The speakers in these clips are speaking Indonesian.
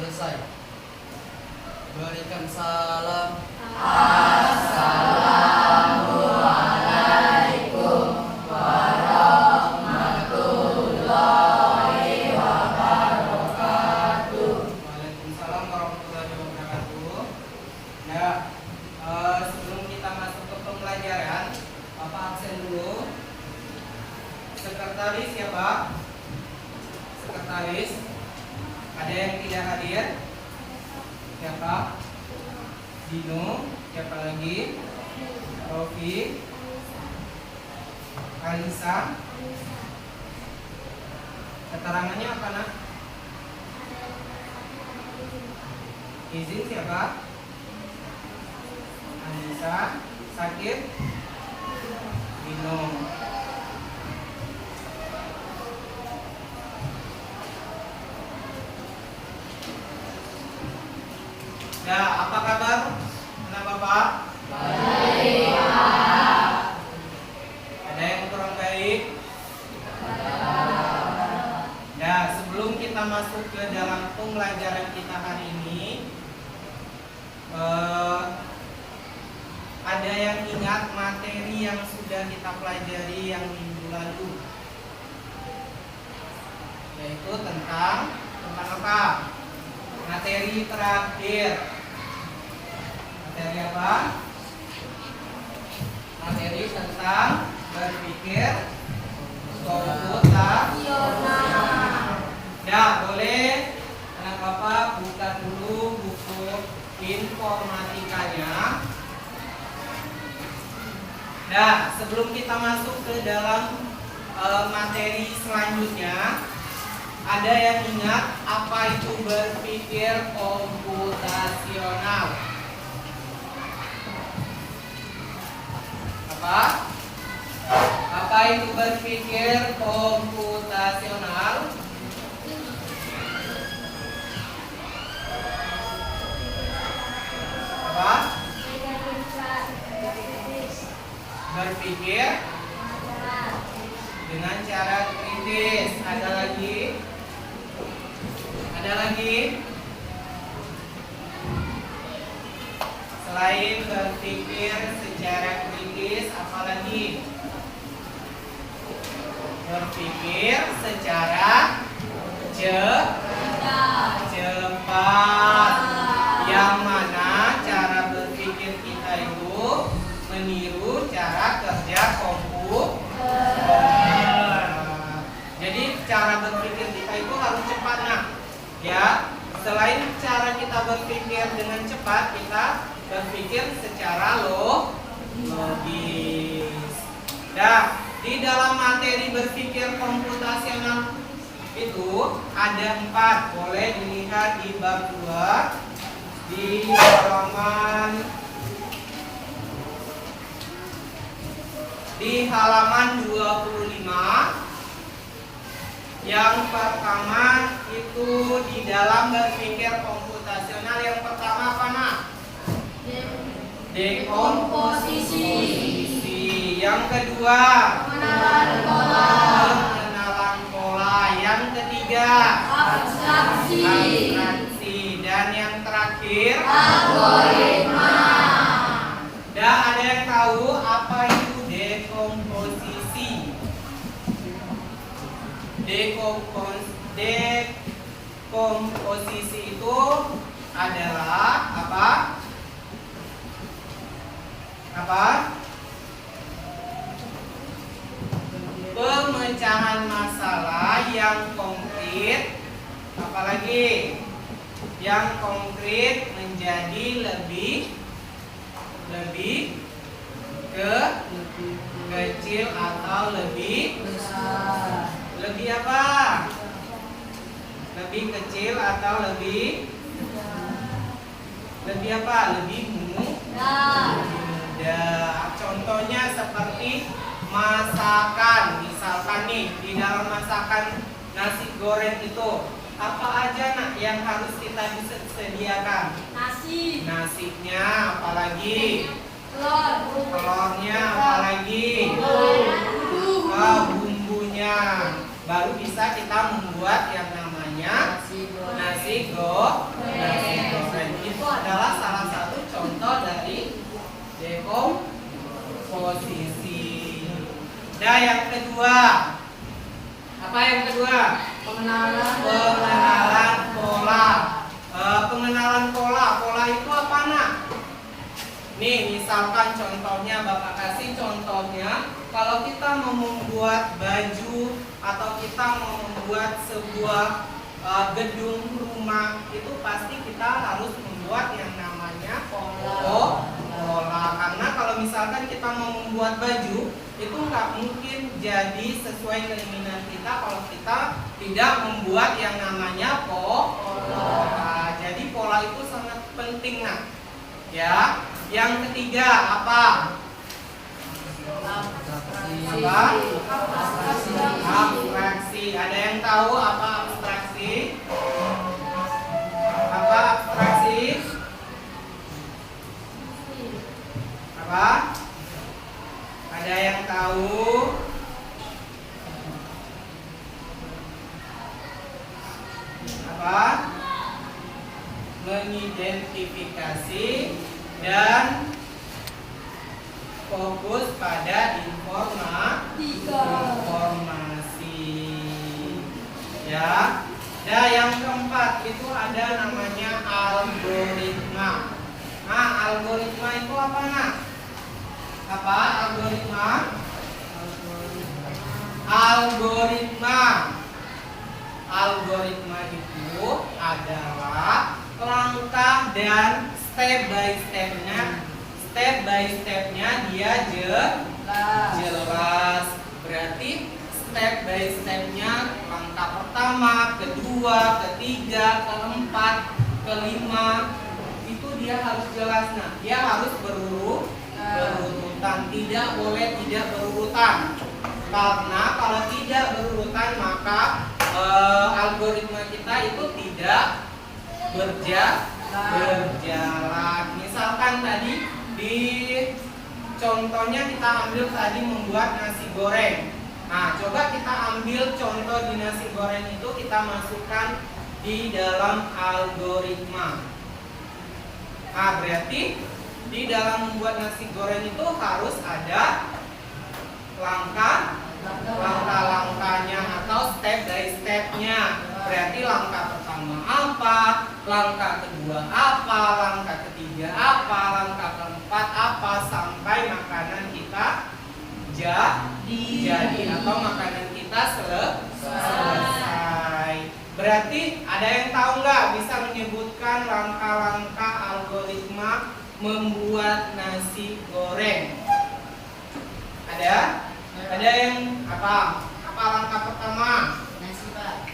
selesai. Berikan salam. Assalamualaikum warahmatullahi wabarakatuh. Waalaikumsalam warahmatullahi wabarakatuh. Ya, sebelum kita masuk ke pembelajaran, Bapak absen dulu. Sekretaris siapa? Sekretaris. Ada yang tidak hadir? Siapa? Dino. Siapa lagi? Rofi. Alisa. Keterangannya apa, nak? Izin siapa? Alisa. Sakit? Dino. Ya, apa kabar? Kenapa Pak? Baik, Pak. Ada yang kurang baik? Ya, sebelum kita masuk ke dalam pembelajaran kita hari ini, ada yang ingat materi yang sudah kita pelajari yang minggu lalu, yaitu tentang apa? Materi terakhir. Materi apa? Materi tentang berpikir komputasional. Ya, boleh anak Bapak buka dulu buku informatikanya. Nah, sebelum kita masuk ke dalam materi selanjutnya, ada yang ingat apa itu berpikir komputasional? Apa? Apa itu berpikir komputasional? Apa? Berpikir dengan cara kritis. Ada lagi? Ada lagi? Selain berpikir secara kritis, apa lagi? Berpikir secara cepat. Yang mana cara berpikir kita itu meniru cara kerja komputer. Jadi cara berpikir kita itu harus cepat, nah. Ya, selain cara kita berpikir dengan cepat, kita berpikir secara logis. Nah, di dalam materi berpikir komputasional itu ada 4. Boleh dilihat di bab 2 di halaman 25. Yang pertama itu di dalam berpikir komputasional, yang pertama apa, nak? Dekomposisi. Yang kedua, pengenalan pola. Yang ketiga, abstraksi. Dan yang terakhir, algoritma. Dan ada yang tahu apa itu dekomposisi? Dekomposisi itu adalah apa? Pemecahan masalah yang konkret, apalagi yang konkret menjadi lebih kecil atau lebih besar. Lebih apa? Lebih kecil atau lebih apa? Lebih mudah. Contohnya seperti masakan. Misalkan nih, di dalam masakan nasi goreng itu apa aja, nak, yang harus kita bisa sediakan? Nasinya, apalagi? Telurnya, apalagi? Bumbunya. Baru bisa kita membuat yang namanya nasi nasi goreng. Itu adalah salah satu contoh dari dekomposisi. Nah, yang kedua, apa yang kedua? Pengenalan Pola. Pengenalan pola. Pola itu apa, nak? Nih, misalkan contohnya, Bapak kasih contohnya. Kalau kita mau membuat baju atau kita mau membuat sebuah gedung rumah, itu pasti kita harus membuat yang namanya pola. Karena kalau misalkan kita mau membuat baju, itu nggak mungkin jadi sesuai keinginan kita kalau kita tidak membuat yang namanya pola. Jadi pola itu sangat penting, nak. Ya. Yang ketiga apa? Abstraksi. Ada yang tahu apa abstraksi? Apa abstraksi? Apa? Ada yang tahu? Apa? Mengidentifikasi dan fokus pada informasi. Ya. Nah, yang keempat itu ada namanya algoritma. Nah, algoritma itu apa, nak? Apa algoritma? Algoritma itu adalah langkah dan step by stepnya dia jelas. Berarti step by stepnya langkah pertama, kedua, ketiga, keempat, kelima itu dia harus jelas. Nah, dia harus berurutan, tidak boleh tidak berurutan. Karena kalau tidak berurutan maka algoritma kita itu tidak berjalan. Misalkan tadi di contohnya kita ambil tadi membuat nasi goreng. Nah, coba kita ambil contoh di nasi goreng itu kita masukkan di dalam algoritma. Nah, berarti di dalam membuat nasi goreng itu harus ada langkah-langkahnya atau step by stepnya. Berarti langkah pertama apa, langkah kedua apa, langkah ketiga apa, langkah keempat apa, sampai makanan kita jadi atau makanan kita selesai. Berarti ada yang tahu nggak bisa menyebutkan langkah-langkah algoritma membuat nasi goreng? Ada yang apa? Apa langkah pertama? Nasi, Pak.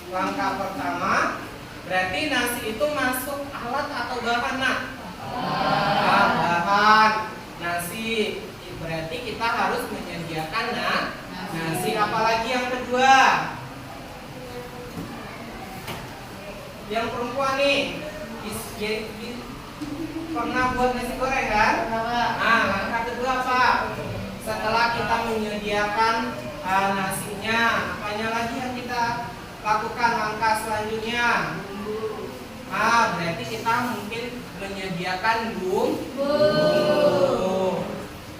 Langkah pertama berarti nasi itu masuk alat atau bahan, nak? Bahan. Nasi berarti kita harus menyediakan nasi. Apalagi yang kedua? Yang perempuan nih pernah buat nasi goreng kan? Nah, langkah kedua apa? Setelah kita menyediakan nasinya, apanya lagi yang kita lakukan langkah selanjutnya? Nah, berarti kita mungkin menyediakan bumbu.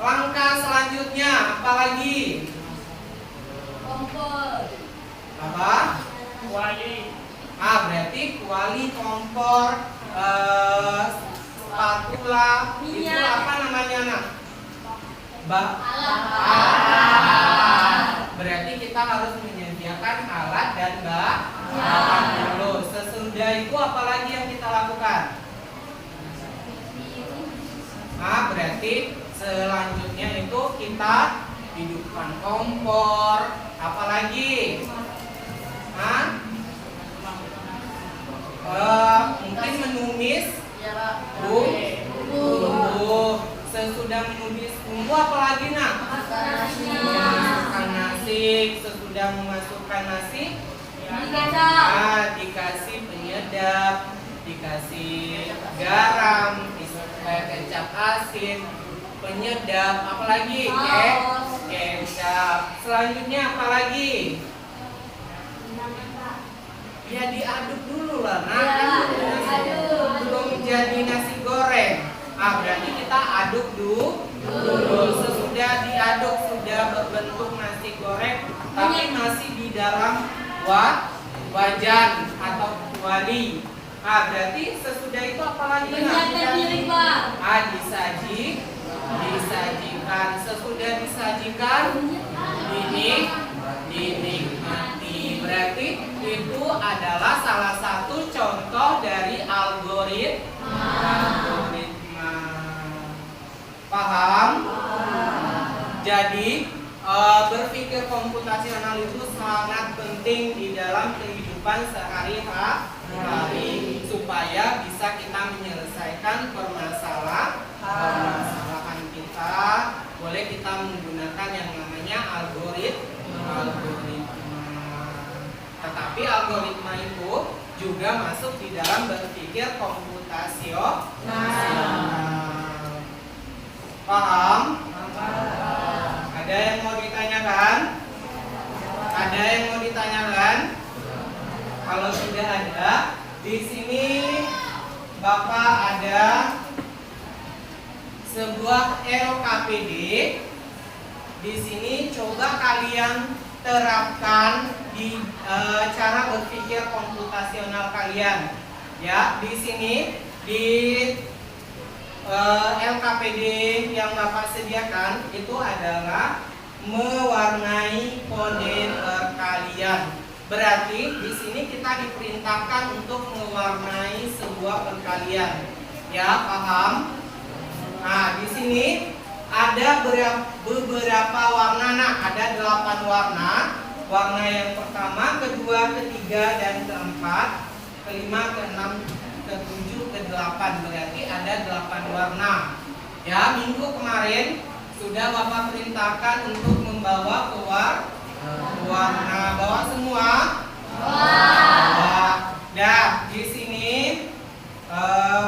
Langkah selanjutnya apa lagi? Kompor. Apa? Kuali. Ah, berarti kuali, kompor, spatula, itu apa namanya, nak? Alat. Berarti kita harus menyediakan alat dan bahan dulu. Sesudah itu apa lagi yang kita lakukan? Nah, berarti selanjutnya itu kita hidupkan kompor. Apalagi? Mungkin menumis bumbu. Sesudah menumis bumbu apalagi, nak? Masukkan nasi. Sesudah memasukkan nasi, dikasih penyedap, dikasih garam, kecap asin, penyedap, apalagi? Kecap. Selanjutnya apalagi? Ya diaduk dulu lah, nah Ya, itu aduk. belum jadi nasi goreng. Berarti kita aduk dulu. Sesudah diaduk sudah berbentuk nasi goreng, tapi masih di dalam wajan atau kuali. Berarti sesudah itu apa lagi? Menyiapkan diri, Pak. Disajikan. Sesudah disajikan, dinikmati. Berarti itu adalah salah satu contoh dari algoritma. Paham? Jadi berpikir komputasional itu sangat penting di dalam kehidupan sehari-hari supaya bisa kita menyelesaikan permasalahan kita. Boleh kita menggunakan yang namanya algoritma. Tetapi algoritma itu juga masuk di dalam berpikir komputasional. Paham? Ada yang mau ditanyakan? Kalau tidak ada, di sini Bapak ada sebuah LKPD. Di sini coba kalian terapkan di cara berpikir komputasional kalian. Ya, di sini di LKPD yang Bapak sediakan itu adalah mewarnai kode perkalian. Berarti di sini kita diperintahkan untuk mewarnai sebuah perkalian. Ya, paham? Nah, di sini ada beberapa warna. Nah, ada 8 warna. Warna yang pertama, kedua, ketiga, dan keempat, kelima, keenam, ke-7, ke-8. Berarti ada 8 warna. Ya, minggu kemarin sudah Bapak perintahkan untuk membawa warna. Bawa semua? Nah, di sini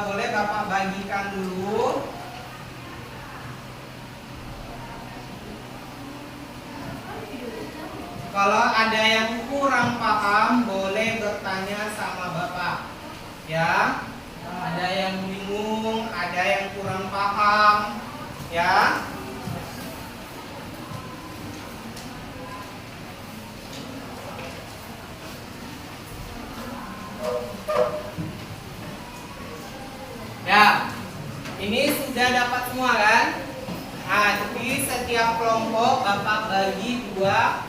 boleh Bapak bagikan dulu. Kalau ada yang kurang paham, boleh bertanya sama Bapak. Ya, ada yang bingung, ada yang kurang paham, ya. Ya, ini sudah dapat semua kan? Nah, jadi setiap kelompok Bapak bagi dua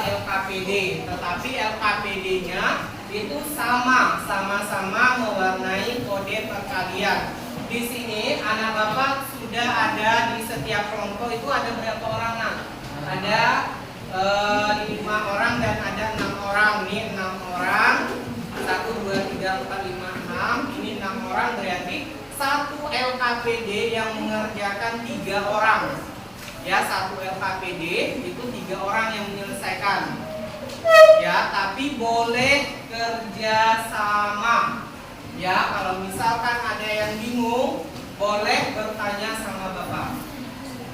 LKPD, tetapi LKPD-nya itu sama-sama mewarnai kode perkalian. Di sini anak Bapak sudah ada di setiap kelompok itu ada berapa orang? Nah, ada 5 orang dan ada 6 orang. Ini 6 orang. 1, 2, 3, 4, 5, 6. Ini 6 orang, berarti satu LKPD yang mengerjakan 3 orang. Ya, satu LKPD itu 3 orang yang menyelesaikan. Ya, tapi boleh kerja sama. Ya, kalau misalkan ada yang bingung, boleh bertanya sama Bapak.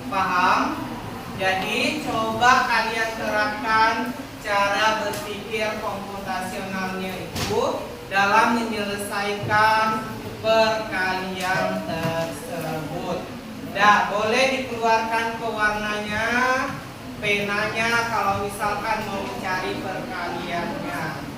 Paham? Jadi coba kalian terapkan cara berpikir komputasionalnya itu dalam menyelesaikan perkalian tersebut. Nah, boleh dikeluarkan pewarnanya, penanya kalau misalkan mau mencari perkaliannya.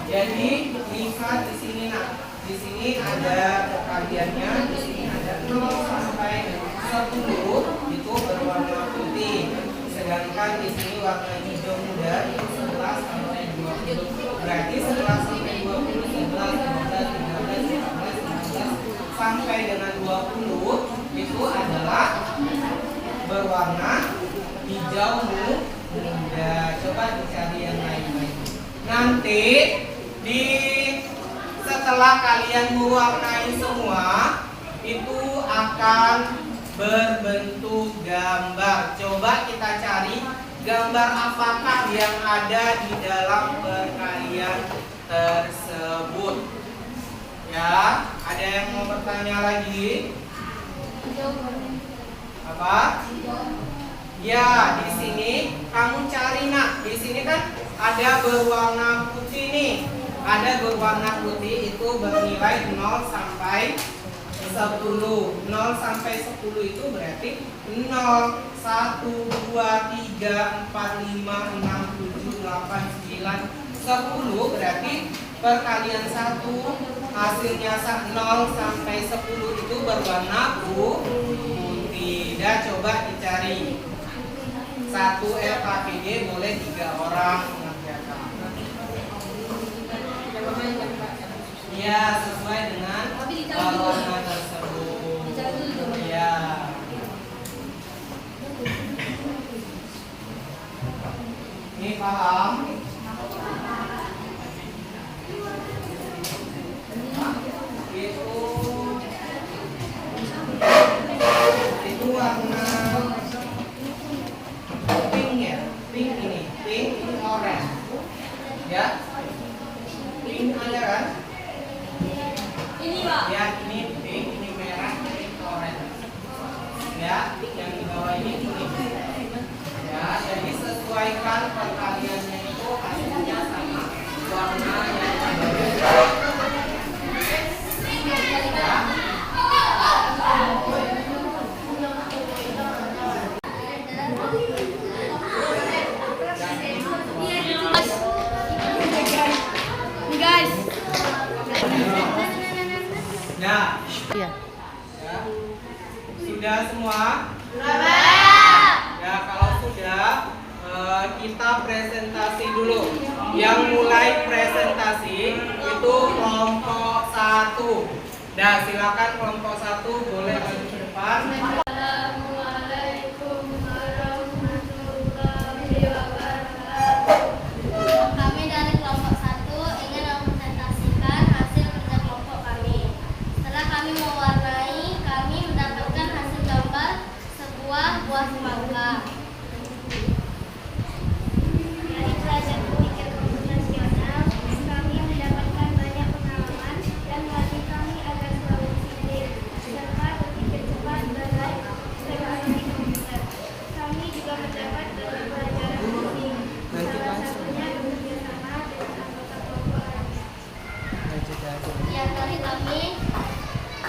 Jadi lihat di sini, nah, di sini ada perkaliannya, di sini ada 0 sampai 10 itu berwarna putih. Sedangkan di sini warna hijau muda itu 11 sampai 20. Berarti 11 sampai 20, 11, 12, 13, 14, 15 sampai dengan 20 itu adalah berwarna hijau muda. Coba dicari yang lain-lain. Nanti setelah kalian mewarnai semua, itu akan berbentuk gambar. Coba kita cari gambar apakah yang ada di dalam perkalian tersebut? Ya, ada yang mau bertanya lagi? Apa? Ya, di sini kamu cari nak. Di sini kan ada berwarna putih nih. Ada berwarna putih itu bernilai 0 sampai 10. 0 sampai 10 itu berarti 0, 1, 2, 3, 4, 5, 6, 7, 8, 9, 10. Berarti perkalian 1 hasilnya 0 sampai 10 itu berwarna putih. Dan coba dicari. 1 LKPD boleh 3 orang mengerjakan. Ya, sesuai dengan warna tersebut. Ya. Ini paham? Itu warna pink ya, pink ini orange. Ya, pink ada kan? Ini Pak. Ya, ini pink, ini merah, ini orange. Ya, yang di bawah ini kuning. Ya, jadi sesuaikan perkaliannya itu hasilnya sama warna yang ada. Guys. Ya. Iya. Ya. Sudah semua? Ya, kalau sudah kita presentasi dulu. Yang mulai presentasi itu kelompok 1. Nah, silakan kelompok 1 boleh maju ke depan. Assalamualaikum warahmatullahi wabarakatuh. Kami dari kelompok 1 ingin mempresentasikan hasil kerja kelompok kami. Setelah kami mewarnai, kami mendapatkan hasil gambar sebuah buah semangka. Dari belajar berpikir komputasional, kami mendapatkan banyak pengalaman dan melatih kami agar selalu disiplin serta berpikir cepat dan baik teknologi komputer. Kami juga mendapat banyak pelajaran penting, salah satunya bekerja sama dengan anggota kelompok lainnya. Yang dari kami,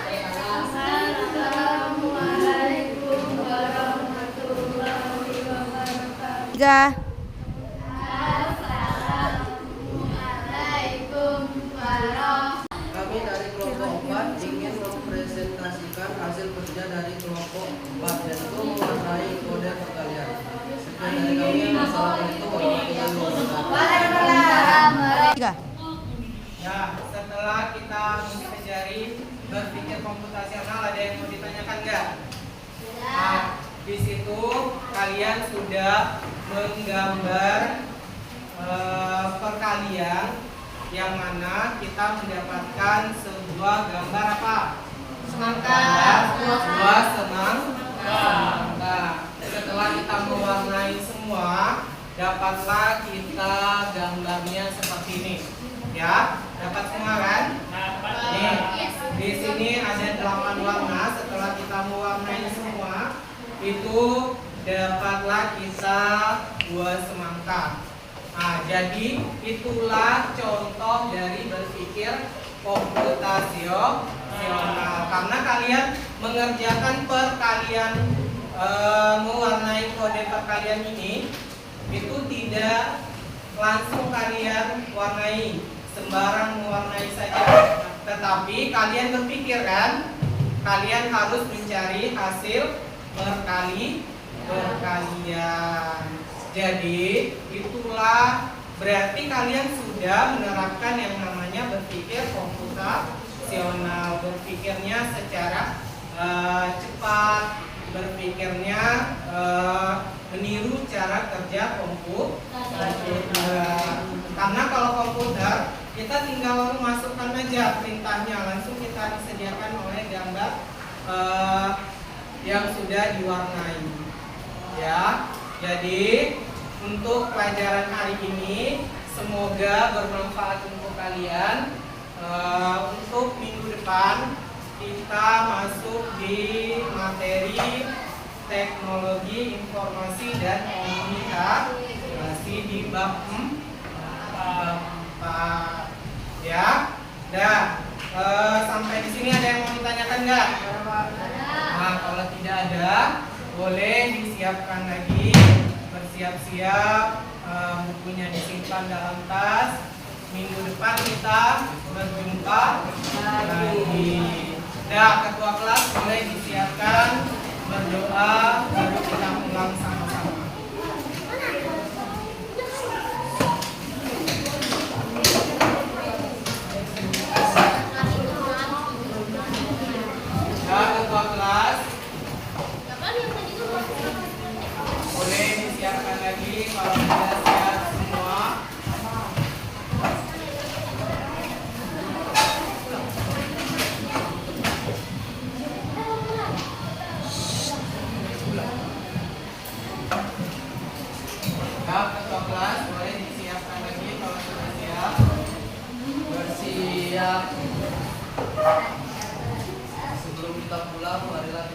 Assalamualaikum warahmatullahi wabarakatuh. Assalamualaikum warahmatullahi. Kami dari kelompok 4 ingin mempresentasikan hasil kerja dari kelompok 4 yaitu mewarnai kode perkalian. Sekian dari kami. Wassalamualaikum warahmatullahi wabarakatuh. Ya, setelah kita mempelajari berpikir komputasional, ada yang mau ditanyakan nggak? Nah, di situ kalian sudah menggambar perkalian yang mana kita mendapatkan sebuah gambar apa? Semangka. Sebuah semangka. Setelah kita mewarnai semua, dapatlah kita gambarnya seperti ini. Ya, dapat semua kan? Nih, di sini ada 8 warna. Setelah kita mewarnai semua, itu dapatlah kita buah semangka. Nah, jadi itulah contoh dari berpikir komputasional. Karena kalian mengerjakan perkalian, mewarnai kode perkalian ini, itu tidak langsung kalian warnai, sembarang mewarnai saja. Tetapi kalian berpikir kan, kalian harus mencari hasil perkalian. Jadi itulah berarti kalian sudah menerapkan yang namanya berpikir komputasional, berpikirnya secara cepat, berpikirnya meniru cara kerja komputer. Karena kalau komputer kita tinggal masukkan aja perintahnya, langsung kita disediakan oleh gambar yang sudah diwarnai. Ya, jadi untuk pelajaran hari ini. Semoga bermanfaat untuk kalian. Untuk minggu depan kita masuk di materi teknologi informasi dan komunikasi di bab 4 ya. Sampai di sini ada yang mau ditanyakan nggak? Nah, kalau tidak ada, boleh disiapkan lagi, bersiap-siap, bukunya disimpan dalam tas. Minggu depan kita berjumpa lagi. Ketua kelas boleh disiapkan, berdoa, baru kita ulang sama-sama. Ketua kelas boleh disiapkan lagi kalau sudah siap semua. Ketua kelas boleh disiapkan lagi kalau sudah siap. Bersiap. Sebelum kita pulang, marilah